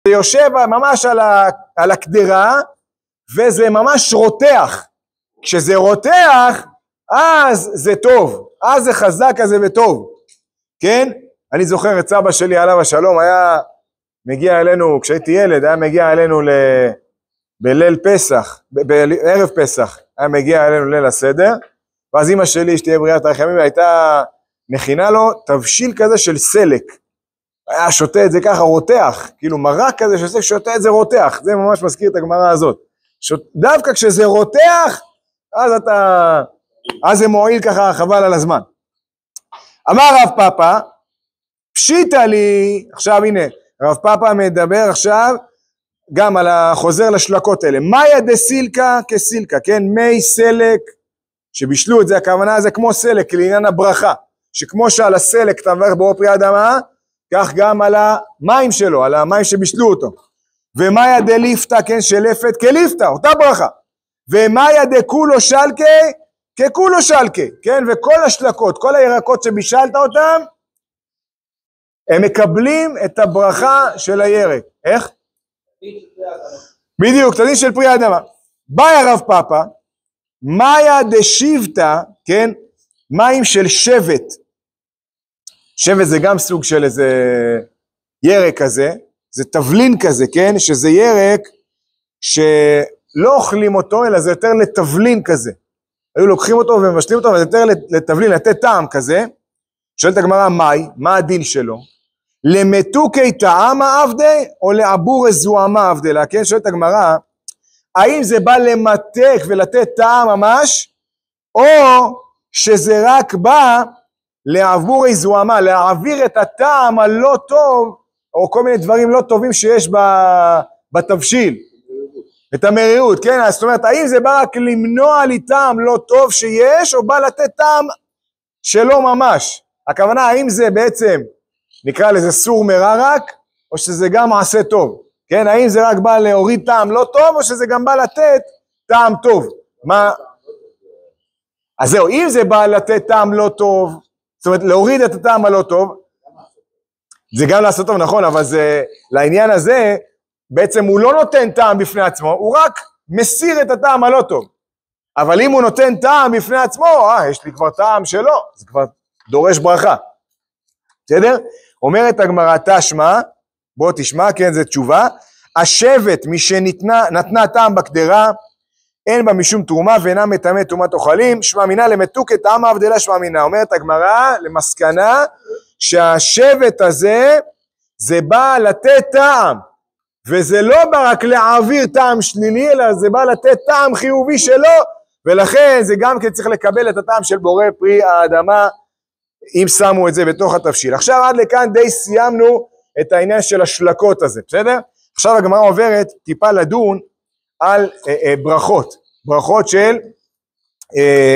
יושב ממש על הקדרה, וזה ממש רותח. כשזה רותח, אז זה טוב, אז זה חזק כזה וטוב, כן? אני זוכר את סבא שלי עליו השלום, היה מגיע אלינו, כשהייתי ילד, היה מגיע אלינו בליל פסח, בערב פסח, היה מגיע אלינו ליל הסדר, ואז אמא שלי, שתהיה בריאת הרחמים, הייתה מכינה לו תבשיל כזה של סלק, היה שותה את זה ככה רותח, כאילו מרק כזה ששותה את זה רותח, זה ממש מזכיר את הגמרא הזאת, דווקא כשזה רותח, אז זה מועיל ככה חבל על הזמן. אמר רב פאפא, פשיטא לי, עכשיו הנה, רב פאפא מדבר עכשיו גם על החוזר לשלקות האלה, מאיה דסילקה כסילקה, כן, מי סלק, שבישלו את זה, הכוונה זה כמו סלק לעניין הברכה, שכמו שעל הסלק אתה מברך בורא פרי האדמה, כך גם על המים שלו, על המים שבישלו אותו, ומאיה דליפתא, כן, שלפת כליפתא, אותה ברכה, ומאיה דקולו שלקה ככולו שלקה, כן, וכל השלקות, כל הירקות שבישלת אותם, הם מקבלים את הברכה של הירק. איך? בדיוק, תדין של פרי האדמה. באי רב פאפא, מאיה דשיבתא, כן, מים של שבט. שבט זה גם סוג של איזה ירק כזה, זה תבלין כזה, כן, שזה ירק שלא אוכלים אותו, אלא זה יותר לתבלין כזה. היו לוקחים אותו ומשלים אותו, אבל זה יותר לתבלין, לתת טעם כזה. שואלת הגמרא, מה הדין שלו? למתוקי טעמה עבדי, או לעבור זוהמה עבדי? כן, שואלת הגמרא, האם זה בא למתק ולתת טעם ממש, או שזה רק בא לעבור זוהמה, להעביר את הטעם הלא טוב, או כל מיני דברים לא טובים שיש בתבשיל, את המרירות, כן? זאת אומרת, האם זה בא רק למנוע לי טעם לא טוב שיש, או בא לתת טעם שלא ממש? הכוונה, האם זה בעצם, נקרא לזה סור מרע רק, או שזה גם מעשה טוב? כן, האם זה רק בא להוריד טעם לא טוב, או שזה גם בא לתת טעם טוב? מה? אז זהו, אם זה בא לתת טעם לא טוב, זאת אומרת, להוריד את הטעם הלא טוב, זה גם לעשות טוב, נכון, אבל זה, לעניין הזה, בעצם הוא לא נותן טעם בפני עצמו, הוא רק מסיר את הטעם הלא טוב. אבל אם הוא נותן טעם בפני עצמו, יש לי כבר טעם שלו, זה כבר דורש ברכה. בסדר? אומרת הגמרא תשמע, בוא תשמע, כן, זה תשובה, השבט משנתנה טעם בקדרה, אין בה משום תרומה ואינה מטמא תרומת אוכלים, שמע מינה למתוק את טעם ההבדלה שמע מינה. אומרת הגמרא למסקנה שהשבט הזה זה בא לתת טעם, וזה לא בא רק להעביר טעם שלילי, אלא זה בא לתת טעם חיובי שלו, ולכן זה גם כן צריך לקבל את הטעם של בורא פרי האדמה, אם שמו את זה בתוך התבשיל. עכשיו עד לכאן די סיימנו את העניין של השלקות הזה, בסדר? עכשיו הגמרא עוברת טיפה לדון על ברכות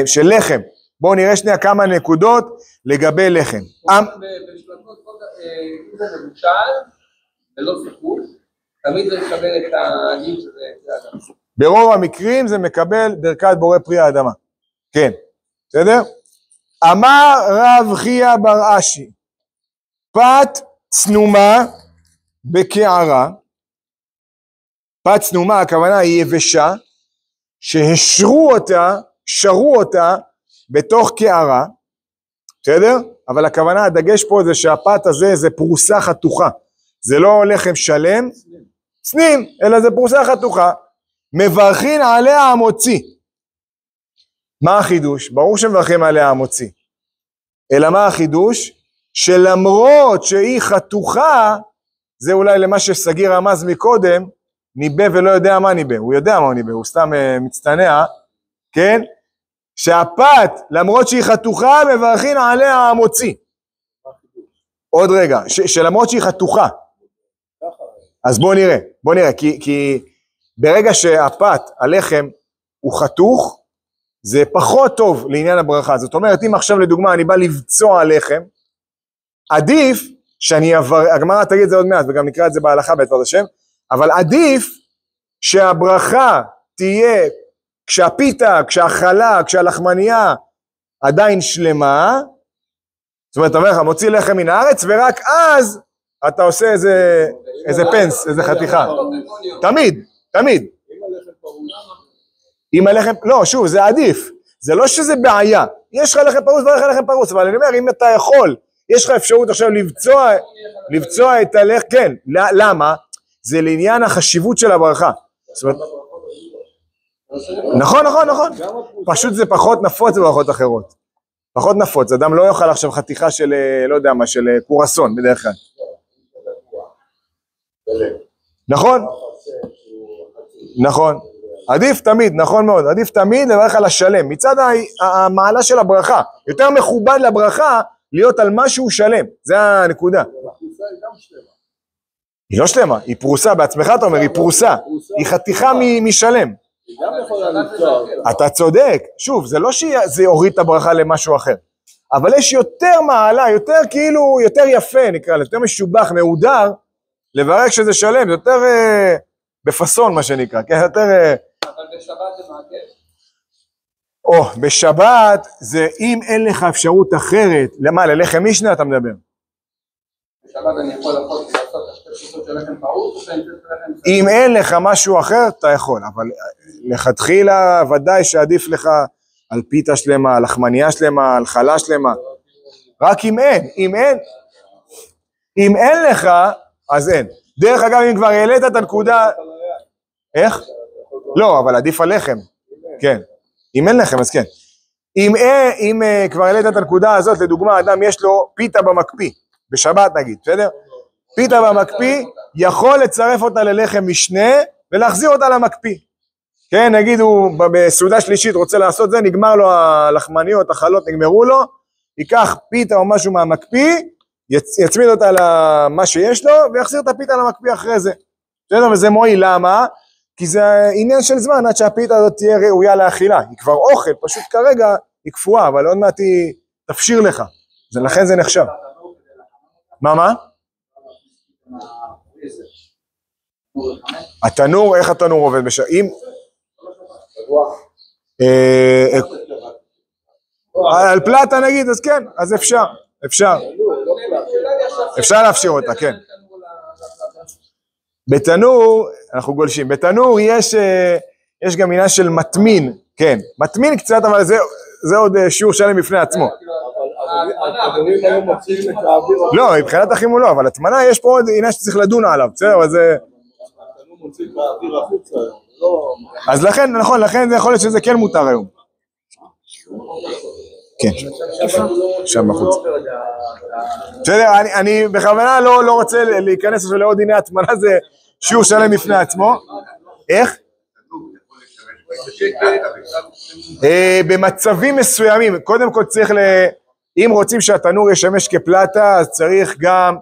של לחם. בואו נראה שנייה כמה נקודות לגבי לחם. בשלקות, אם זה מבושל ולא סחוט, תמיד זה מקבל את הדין שזה פרי האדמה. ברוב המקרים זה מקבל ברכת בורא פרי האדמה. כן, בסדר? אמר רב חייא בר אשי, פת צנומה בקערה, פת צנומה הכוונה היא יבשה, שרו אותה בתוך קערה, בסדר? אבל הכוונה, הדגש פה זה שהפת הזה זה פרוסה חתוכה, זה לא לחם שלם, צנים, אלא זה פרוסה חתוכה, מברכין עליה המוציא. מה החידוש? ברור שמברכים עליה המוציא, אלא מה החידוש? שלמרות שהיא חתוכה, זה אולי למה שסגיר רמז מקודם, ניבא ולא יודע מה ניבא, הוא יודע מה הוא ניבא, הוא סתם מצטנע, כן? שהפת, למרות שהיא חתוכה, מברכין עליה המוציא. עוד רגע, שלמרות שהיא חתוכה, אז בוא נראה, כי ברגע שהפת, הלחם, הוא חתוך, זה פחות טוב לעניין הברכה. זאת אומרת, אם עכשיו לדוגמה אני בא לבצוע לחם, עדיף שאני הגמרא תגיד את זה עוד מעט, וגם נקרא את זה בהלכה בעזרת השם, אבל עדיף שהברכה תהיה כשהפיתה, כשהחלה, כשהלחמניה עדיין שלמה, זאת אומרת, אתה אומר לך, מוציא לחם מן הארץ, ורק אז אתה עושה איזה פנס, איזה חתיכה. תמיד, תמיד. אם הלחם, לא, שוב, זה עדיף. זה לא שזה בעיה. יש לך לחם פרוס ואין לך לחם פרוס, אבל אני אומר, אם אתה יכול, יש לך אפשרות עכשיו לבצוע את הלחם, כן, למה? זה לעניין החשיבות של הברכה. זאת אומרת, נכון, נכון, נכון. פשוט זה פחות נפוץ בברכות אחרות. פחות נפוץ, אדם לא יאכל עכשיו חתיכה של, לא יודע מה, של קורסון בדרך כלל. נכון? נכון. עדיף תמיד, נכון מאוד, עדיף תמיד לברך על השלם. מצד המעלה של הברכה, יותר מכובד לברכה להיות על משהו שלם. זה הנקודה. היא לא שלמה, היא פרוסה, בעצמך אתה אומר, היא פרוסה. היא חתיכה משלם. אתה צודק, שוב, זה לא שזה הוריד את הברכה למשהו אחר, אבל יש יותר מעלה, יותר כאילו, יותר יפה נקרא, יותר משובח, מהודר, לברך שזה שלם, יותר בפסון מה שנקרא, כן, יותר... אבל בשבת זה מעקב? או, בשבת זה אם אין לך אפשרות אחרת, למה, ללחם משנה אתה מדבר? בשבת אני יכול לעשות שתי פרוסות של לחם פרוס, אם אין לך משהו אחר, אתה יכול, אבל לכתחילה ודאי שעדיף לך על פיתה שלמה, על לחמניה שלמה, על חלה שלמה. רק אם אין לך, אז אין. דרך אגב, אם כבר העלית את הנקודה... איך? לא, אבל עדיף על לחם. כן. אם אין לחם, אז כן. אם כבר העלית את הנקודה הזאת, לדוגמה, אדם יש לו פיתה במקפיא, בשבת נגיד, בסדר? פיתה במקפיא, יכול לצרף אותה ללחם משנה, ולהחזיר אותה למקפיא. כן, נגיד הוא בסעודה שלישית רוצה לעשות זה, נגמר לו הלחמניות, החלות נגמרו לו, ייקח פיתה או משהו מהמקפיא, יצמיד אותה למה שיש לו, ויחזיר את הפיתה למקפיא אחרי זה. בסדר, וזה מועיל, למה? כי זה עניין של זמן, עד שהפיתה הזאת תהיה ראויה לאכילה. היא כבר אוכל, פשוט כרגע היא קפואה, אבל עוד מעט היא תפשיר לך. לכן זה נחשב. מה? התנור, איך התנור עובד בשעה? על פלטה נגיד, אז כן, אז אפשר להפשיר אותה, כן. בתנור, אנחנו גולשים, בתנור יש גם עניין של מטמין, כן, מטמין קצת, אבל זה עוד שיעור שלם בפני עצמו. לא, מבחינת החימום לא, אבל התמנה יש פה עוד עניין שצריך לדון עליו, בסדר, אז זה... אז לכן, נכון, לכן זה יכול להיות שזה כן מותר היום. כן, שם בחוץ. בסדר, אני בכוונה לא רוצה להיכנס לעוד עניין התמנה, זה שיעור שלם בפני עצמו. איך? במצבים מסוימים, קודם כל צריך, אם רוצים שהתנור ישמש כפלטה, אז צריך גם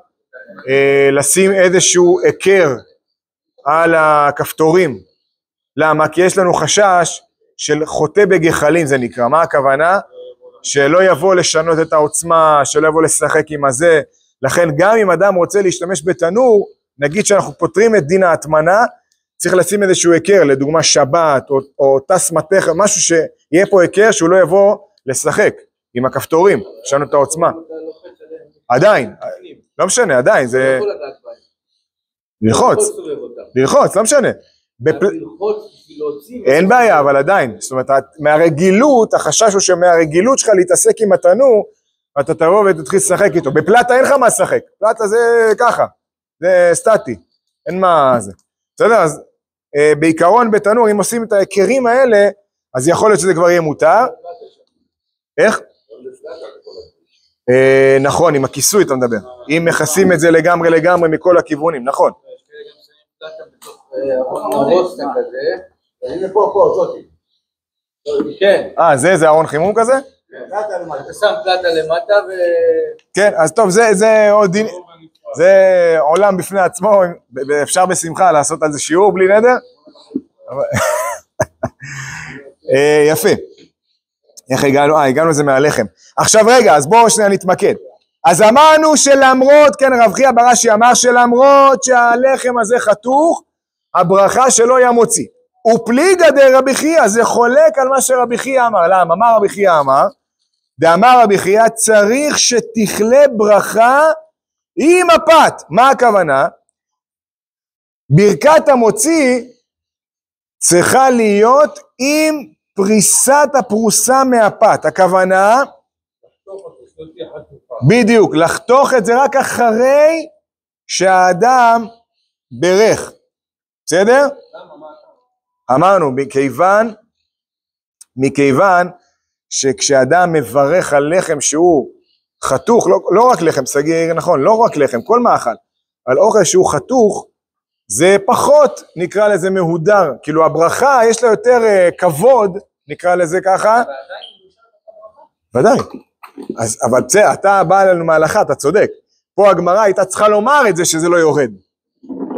לשים איזשהו עקר על הכפתורים. למה? כי יש לנו חשש של חוטא בגחלים, זה נקרא. מה הכוונה? שלא יבוא לשנות את העוצמה, שלא יבוא לשחק עם הזה. לכן גם אם אדם רוצה להשתמש בתנור, נגיד שאנחנו פותרים את דין ההטמנה, צריך לשים איזשהו עקר, לדוגמה שבת או טס מתך, משהו שיהיה פה עקר שהוא לא יבוא לשחק עם הכפתורים, לשנות את העוצמה. עדיין, לא משנה, עדיין, זה... ללחוץ, לא משנה. אין בעיה, אבל עדיין, זאת אומרת, מהרגילות, החשש הוא שמהרגילות שלך להתעסק עם התנור, אתה תבוא ותתחיל לשחק איתו. בפלטה אין לך מה לשחק, פלטה זה ככה, זה סטטי, אין מה זה. בסדר, אז בעיקרון בתנור, אם עושים את העקרים האלה, אז יכול להיות שזה כבר יהיה מותר. איך? נכון, עם הכיסוי אתה מדבר. אם מכסים את זה לגמרי מכל הכיוונים, נכון. הנה פה, זאתי. כן. זה ארון חימום כזה? אתה שם פלטה למטה ו... כן, אז טוב, זה עוד דין, זה עולם בפני עצמו, ואפשר בשמחה לעשות על זה שיעור בלי נדר. יפה. איך הגענו? הגענו לזה מהלחם. עכשיו רגע, אז בואו שנייה נתמקד. אז אמרנו שלמרות, כן, רב חייא ברש"י אמר שלמרות שהלחם הזה חתוך, הברכה שלו היה מוציא. ופליגא דרבי חייא, זה חולק על מה שרבי חייא אמר. למה? מה רבי חייא אמר? דאמר רבי חייא, צריך שתכלה ברכה עם הפת. מה הכוונה? ברכת המוציא צריכה להיות עם פריסת הפרוסה מהפת. הכוונה, בדיוק, לחתוך את זה רק אחרי שהאדם ברך. בסדר? אמרנו, מכיוון שכשאדם מברך על לחם שהוא חתוך, לא רק לחם, סגיר, נכון, לא רק לחם, כל מאכל, על אוכל שהוא חתוך, זה פחות, נקרא לזה מהודר, כאילו הברכה יש לה יותר כבוד, נקרא לזה ככה. ודאי. אבל אתה בא אלינו מהלכה, אתה צודק. פה הגמרא הייתה צריכה לומר את זה שזה לא יורד.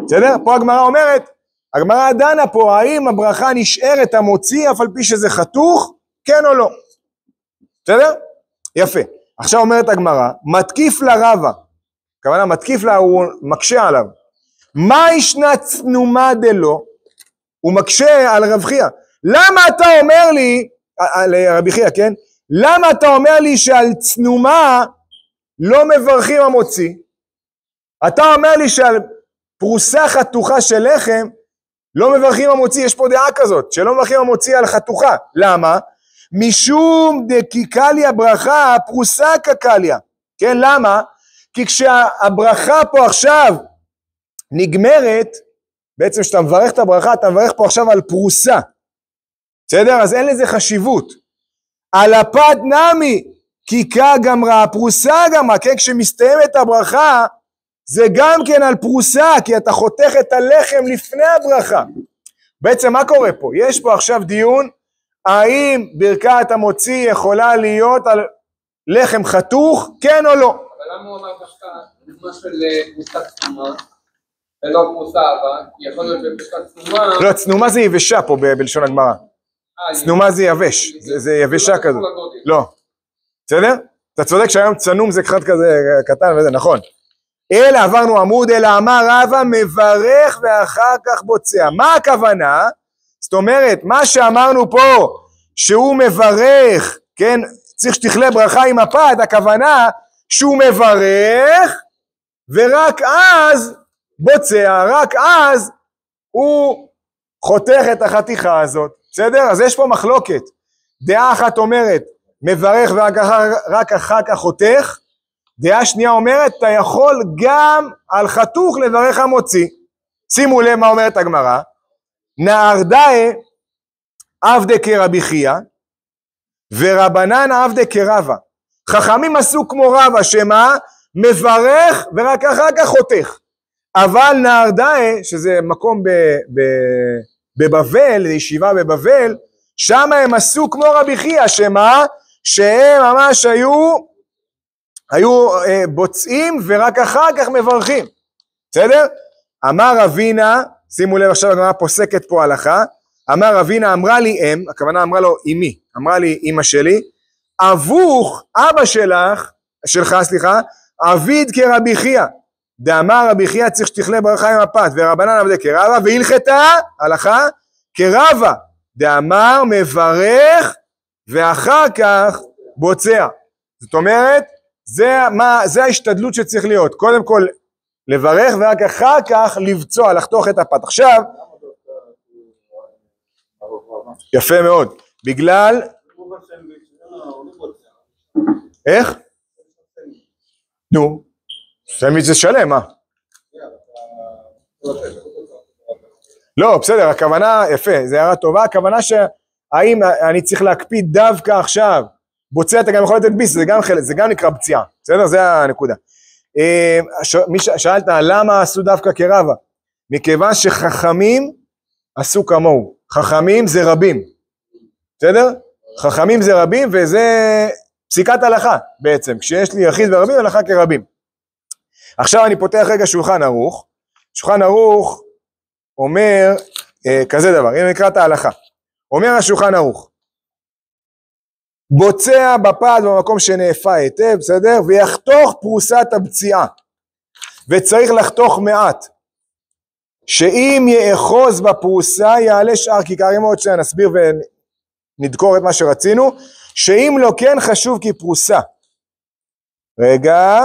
בסדר? פה הגמרא אומרת, הגמרא דנה פה, האם הברכה נשארת המוציא, אף על פי שזה חתוך, כן או לא. בסדר? יפה. עכשיו אומרת הגמרא, מתקיף לה רבא. הכוונה, מתקיף לה, הוא מקשה עליו. מה ישנה צנומה דלו? הוא מקשה על רב חייא. למה אתה אומר לי, על רבי חייא, כן? למה אתה אומר לי שעל צנומה לא מברכים המוציא? אתה אומר לי שעל פרוסה חתוכה של לחם לא מברכים המוציא, יש פה דעה כזאת, שלא מברכים המוציא על חתוכה. למה? משום דקיקליה ברכה, פרוסה קקליה. כן, למה? כי כשהברכה פה עכשיו נגמרת, בעצם כשאתה מברך את הברכה, אתה מברך פה עכשיו על פרוסה. בסדר? אז אין לזה חשיבות. על הפת נמי, קיקה גמרה, פרוסה גמרה, כן? כשמסתיימת הברכה, זה גם כן על פרוסה, כי אתה חותך את הלחם לפני הברכה. בעצם מה קורה פה? יש פה עכשיו דיון, האם ברכת המוציא יכולה להיות על לחם חתוך, כן או לא? אבל למה הוא אמר דווקא דוגמה של פרוסה צנומה, ולא פרוסה אבל, יכול להיות בפרוסה צנומה... לא, צנומה זה יבשה פה בלשון הגמרא. צנומה זה יבש, זה יבשה כזו. לא. בסדר? אתה צודק שהיום צנום זה קצת כזה קטן וזה, נכון. אלא עברנו עמוד, אלא אמר רבא מברך ואחר כך בוצע. מה הכוונה? זאת אומרת, מה שאמרנו פה, שהוא מברך, כן, צריך שתכלה ברכה עם הפת, הכוונה שהוא מברך, ורק אז בוצע, רק אז הוא חותך את החתיכה הזאת. בסדר? אז יש פה מחלוקת. דעה אחת אומרת, מברך ורק אחר כך חותך, דעה שנייה אומרת, אתה יכול גם על חתוך לברך המוציא. שימו לב מה אומרת הגמרא, נהרדאי עבדי כרבי חייא, ורבנן עבדי כרבא. חכמים עשו כמו רבא, שמה? מברך ורק אחר כך חותך. אבל נהרדאי, שזה מקום בבבל, ישיבה בבבל, שם הם עשו כמו רבי חייא, שמה? שהם ממש היו בוצעים ורק אחר כך מברכים. בסדר? אמר רבינה, שימו לב עכשיו הגמרא פוסקת פה הלכה, אמר רבינה, אמרה לי אם, הכוונה אמרה לו אמי, אמרה לי אמא שלי, אבוך אבא שלך, עביד כרבי חייא, דאמר רבי חייא צריך שתכלה ברכה עם הפת, ורבנן עבדי כרבא, והלכתה הלכה כרבא, דאמר מברך ואחר כך בוצע. זאת אומרת, זה ההשתדלות שצריך להיות, קודם כל לברך ורק אחר כך לבצוע, לחתוך את הפת. עכשיו, יפה מאוד, בגלל, איך? נו, סנדוויץ' זה שלם, מה? לא, בסדר, הכוונה, יפה, זה הערה טובה, הכוונה שהאם אני צריך להקפיד דווקא עכשיו, בוצע אתה גם יכול לתת ביס, זה גם נקרא פציעה, בסדר? זה הנקודה. שאלת למה עשו דווקא כרבא? מכיוון שחכמים עשו כמוהו, חכמים זה רבים, בסדר? חכמים זה רבים וזה פסיקת הלכה בעצם, כשיש לי יחיד ורבים הלכה כרבים. עכשיו אני פותח רגע שולחן ערוך, שולחן ערוך אומר כזה דבר, אם נקרא את ההלכה, אומר השולחן ערוך, בוצע בפת במקום שנאפה היטב, בסדר? ויחתוך פרוסת הבציעה, וצריך לחתוך מעט, שאם יאחוז בפרוסה יעלה שאר כיכרים, עוד שנסביר ונדקור את מה שרצינו, שאם לא כן חשוב כי פרוסה. רגע,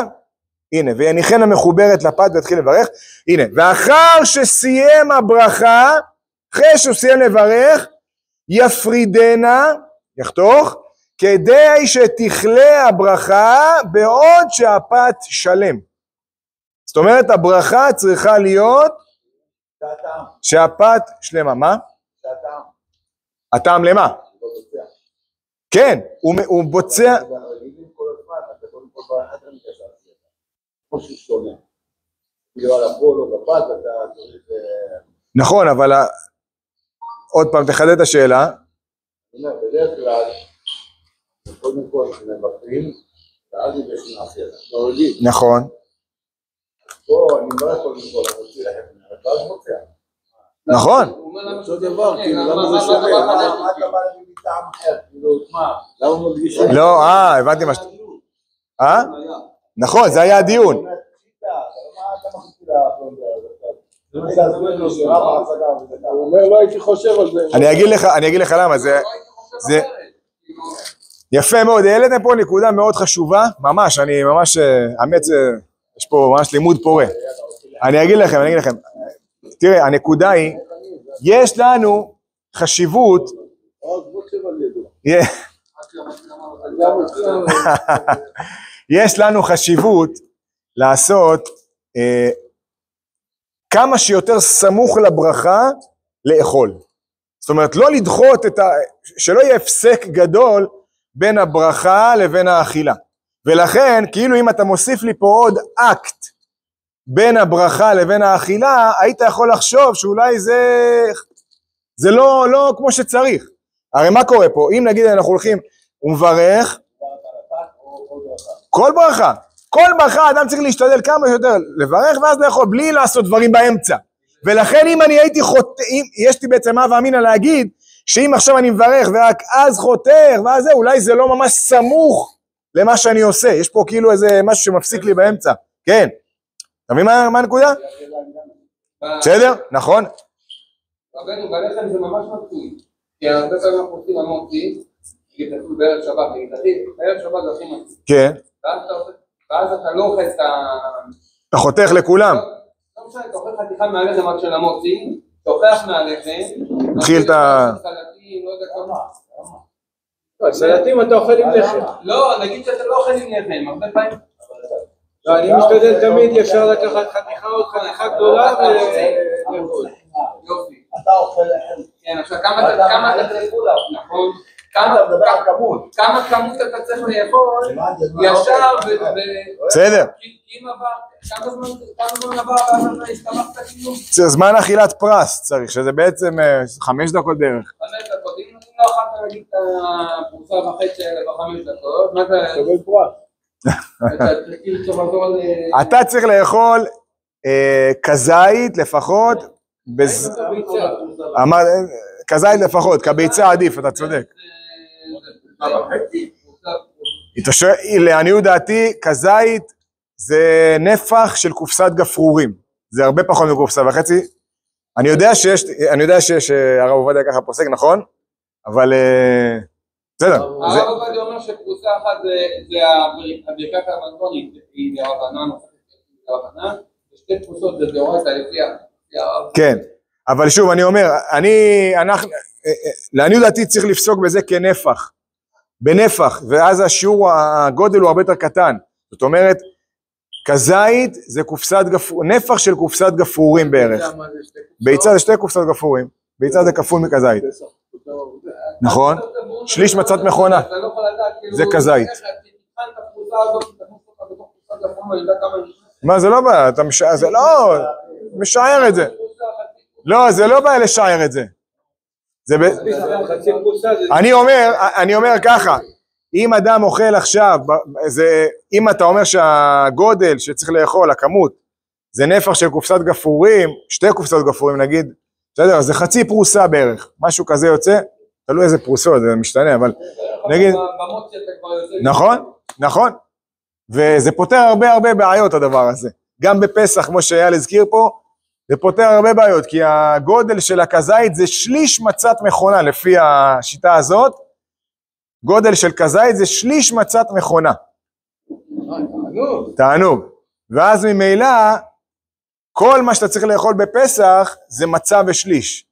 הנה, ויניחנה מחוברת לפת והתחיל לברך, הנה, ואחר שסיים הברכה, אחרי שהוא סיים לברך, יפרידנה, יחתוך, כדי שתכלה הברכה בעוד שהפת שלם. זאת אומרת, הברכה צריכה להיות שהפת שלמה. מה? הטעם למה? כן, הוא בוצע. נכון, אבל עוד פעם תחדד את השאלה. בדרך כלל, קודם כל מבקרים, ואז יש נעשה, נורידים. נכון. פה אני לא יכול לקרוא למוציא לכם, ואז מוציא. נכון. אותו דבר, כאילו, למה זה שווה? מה אתה בא לי מטעם אחר? כאילו, מה? למה מדגישים? לא, הבנתי מה שאתה... נכון, זה היה הדיון. מה אתה מחליט הוא אומר, לא הייתי חושב על זה. אני אגיד לך למה, זה... יפה מאוד, העליתם פה נקודה מאוד חשובה, ממש, אני ממש, האמת, יש פה ממש לימוד פורה. אני אגיד לכם, תראה, הנקודה היא, יש לנו חשיבות, יש לנו חשיבות לעשות כמה שיותר סמוך לברכה לאכול. זאת אומרת, לא לדחות שלא יהיה הפסק גדול בין הברכה לבין האכילה. ולכן, כאילו אם אתה מוסיף לי פה עוד אקט בין הברכה לבין האכילה, היית יכול לחשוב שאולי זה לא כמו שצריך. הרי מה קורה פה? אם נגיד אנחנו הולכים ומברך, כל ברכה אדם צריך להשתדל כמה שיותר לברך ואז לאכול בלי לעשות דברים באמצע. ולכן אם אני הייתי חוטא, יש לי בעצם מה ואמינה להגיד, שאם עכשיו אני מברך ורק אז חותר ואז זה, אולי זה לא ממש סמוך למה שאני עושה. יש פה כאילו איזה משהו שמפסיק לי באמצע. כן. אתה מבין מה הנקודה? בסדר? נכון? רבנו, בלחם זה ממש מצוי. כי הרבה פעמים אנחנו עושים המוציא, כתוב בערב שבת, בערב שבת זה הכי מצוי. כן. ואז אתה לא אוכל את ה... אתה חותך לכולם. לא משנה, אתה אוכל חתיכה מהלחם רק של המוציא, תוכח מהלחם, מתחיל את ה... סלטים, לא יודע כמה. סלטים אתה אוכל עם לחם. לא, נגיד שאתה לא אוכל עם לחם, הרבה פעמים. לא, אני משתדל תמיד ישר לקחת חתיכה עוד חתיכה גדולה ולאכול. יופי. אתה אוכל לחם. כן, עכשיו כמה אתה צריך לאכול, נכון? כמה כמות אתה צריך לאכול, ישר בסדר. כמה זמן עבר ואתה הסתמכת כאילו? זמן אכילת פרס צריך, שזה בעצם 5 דקות בערך. 5 דקות, אם לא אכלת להגיד את הפרוסה וחצי האלה ב5 דקות, מה אתה... קבל פרס. אתה צריך לאכול כזית לפחות, כזית לפחות, כביצה עדיף, אתה צודק. לעניות דעתי, כזית זה נפח של קופסת גפרורים, זה הרבה פחות מקופסה וחצי. אני יודע שיש הרב עובדיה ככה פוסק, נכון? אבל בסדר. הרב עובדיה אומר שקופסה אחת זה הברכת המזונית, היא דרבנן, ושתי קופסות זה דאורייתא לפי הרב. כן, אבל שוב אני אומר, לעניות דעתי צריך לפסוק בזה כנפח, בנפח, ואז השיעור, הגודל הוא הרבה יותר קטן. זאת אומרת, כזית זה נפח של קופסת גפרורים בערך. ביצה זה 2 קופסת גפרורים, ביצה זה כפול מכזית. נכון? שליש מצת מכונה, זה כזית. מה זה לא בעיה, זה לא, משער את זה. לא, זה לא בעיה לשער את זה. אני אומר ככה, אם אדם אוכל עכשיו, אם אתה אומר שהגודל שצריך לאכול, הכמות, זה נפח של קופסת גפרורים, 2 קופסת גפרורים נגיד, בסדר, זה חצי פרוסה בערך, משהו כזה יוצא, תלוי איזה פרוסות, זה משתנה, אבל נגיד, נכון, וזה פותר הרבה בעיות הדבר הזה, גם בפסח כמו שאייל הזכיר פה, זה פותר הרבה בעיות, כי הגודל של הכזית זה שליש מצת מכונה, לפי השיטה הזאת, גודל של כזית זה שליש מצת מכונה. תענוג. ואז ממילא, כל מה שאתה צריך לאכול בפסח, זה מצה ושליש.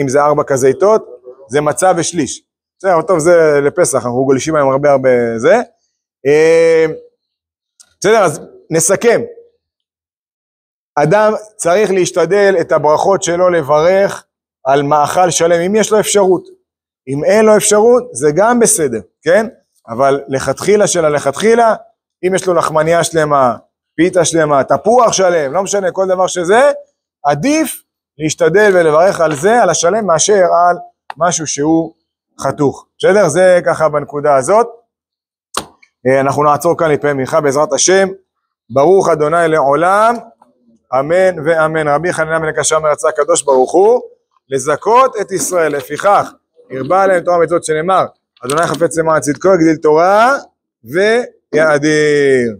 אם זה 4 כזיתות, זה מצה ושליש. בסדר, טוב, זה לפסח, אנחנו גולשים היום הרבה זה. בסדר, אז נסכם. אדם צריך להשתדל את הברכות שלו לברך על מאכל שלם, אם יש לו אפשרות. אם אין לו אפשרות, זה גם בסדר, כן? אבל לכתחילה של הלכתחילה, אם יש לו לחמניה שלמה, פיתה שלמה, תפוח שלם, לא משנה, כל דבר שזה, עדיף להשתדל ולברך על זה, על השלם, מאשר על משהו שהוא חתוך. בסדר? זה ככה בנקודה הזאת. אנחנו נעצור כאן לפעמים מנחה בעזרת השם. ברוך אדוני לעולם, אמן ואמן. רבי חנינא בן עקשיא רצה הקדוש ברוך הוא, לזכות את ישראל, לפיכך, הרבה עליהם תורה ומצוות שנאמר, אדוני חפץ למען צדקו, יגדיל תורה ויאדיר.